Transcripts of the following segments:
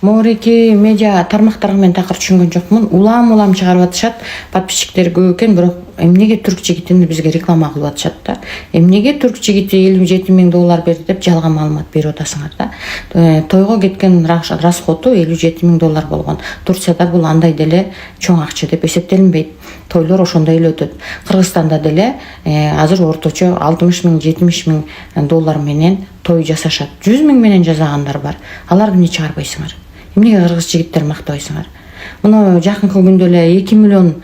Могуреки медиа тармактарга мен такыр түшүнгөн жокмун. Улам чыгарып атышат. Подписчиктери көп экен, бирок эмнеге түрк жигитин бизге реклама кылып атышат да. Эмнеге түрк жигити 57 миң доллар берди деп жалган маалымат берип атасыңар да. Тойго кеткен расходу 57 миң доллар болгон. Турцияда бул андай деле чоң акча деп эсептелинбейт. Тойлор ошондой эле өтөт. Кыргызстанда деле азыр орточо 60 миң, 70 миң доллар менен той жасашат. 100 миң менен жасагандар бар. Аларды эмне чыгарбайсыңар? Эмнеге кыргыз жигиттер мактабайсыңар? Мына жакынкы күндө эле 2 миллион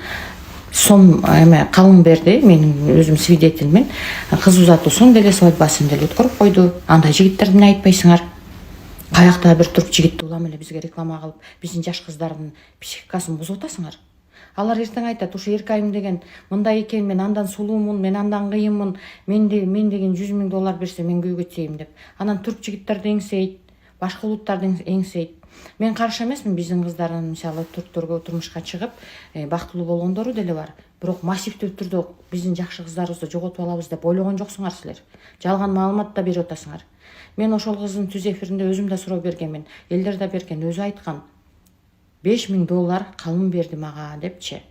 сом калың берди. Менин өзүм свидетельмин. Кыз узатуусун деле, свадьбасын деле өткөрүп койду. Андай жигиттерди эмне айтпайсыңар? Каякта бир түрк жигитти улам эле бизге реклама кылып, биздин жаш кыздардын психикасын бузуп атасыңар. Алар эртең айтат, ушу Эркайым деген мындай экен, мен андан сулуумун, мен андан кыйынмын, мен деген 100 миң доллар берсе мен күйгө чейим деп. Анан түрк жигиттерди эңсейт, башка улуттарды эңсейт. Мен каршы эмесмин, биздин кыздардын мисалы түрктөргө турмушка чыгып, бактылуу болгондору деле бар. Бирок массивдүү түрдө биздин жакшы кыздарыбызды жоготуп алабыз деп ойлогон жоксуңар силер. Жалган маалымат да берип атасыңар. Мен ошол кыздын түз эфиринде өзүм да суроо бергенмин. Элдер да берген, өзү айткан. 5 миң доллар калым берди мага депчи.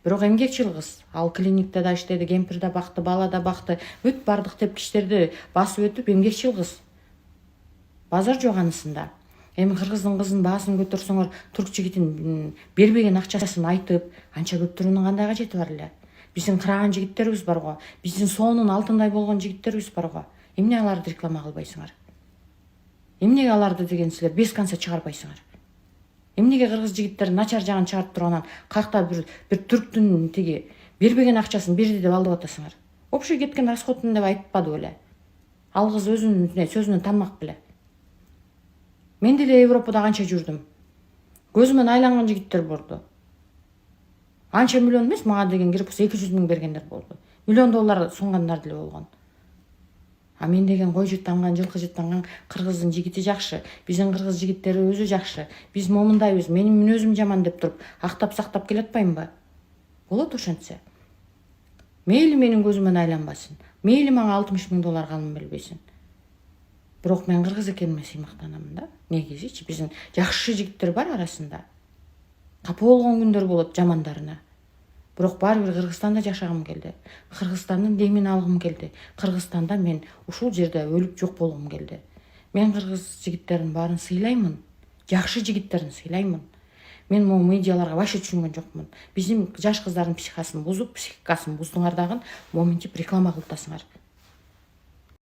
Бирок эмгекчил кыз. Ал клиникте да иштеди, кемпир да бакты, бала да бакты. Бүт бардык тепкичтерди басып өтүп эмгекчил кыз. Базар жок анысында. Эми кыргыздын кызын баасын көтөрсөңөр, түрк жигитин бербеген акчасын айтып, анча көптүрүүнүн кандай кажети бар эле? Биздин кыраган жигиттерибиз бар го. Биздин соонун алтындай болгон жигиттерибиз бар го. Эмне аларды реклама кылбайсыңар? Эмнеге аларды деген силер без конца чыгарбайсыңар? Эмнеге кыргыз жигиттерин начар жагын чыгарып турганан кайакта бир түрктүн тиги бербеген акчасын берди деп алдып атасыңар? Общий кеткен расходун деп айтпады беле. Ал кыз өзүнүн сөзүнөн танмак беле. Мен деле Европада канча жүрдүм. Көзүмөн айланган жигиттер болду. Анча миллион эмес, мага деген кирип 200 миң бергендер болду. Миллион доллар сунгандар деле болгон. А мен деген кой жыттанган, жылкы жыттанган кыргыздын жигити жакшы. Биздин кыргыз жигиттери өзү жакшы. Биз момундайбыз, менин мүнөзүм жаман деп туруп, актап сактап келатпаймынбы? Болот ошентсе. Мейли менин көзүмөн айланбасын. Мейли мага 60 миң доллар калым бербесин. Бирок мен кыргыз экениме сыймактанамын да. Негизичи биздин жакшы жигиттер бар арасында. Капа болгон күндөр болот жамандарына. Бирок баары бир Кыргызстанда жашагым келди. Кыргызстандын демин алгым келди. Кыргызстанда мен ушул жерде өлүп жок болгум келди. Мен кыргыз жигиттерин баарын сыйлаймын. Жакшы жигиттерин сыйлаймын. Мен могу медиаларга вообще түшүнгөн жокмун. Биздин жаш кыздардын психикасын буздуңар дагы моментип реклама кылып атасыңар.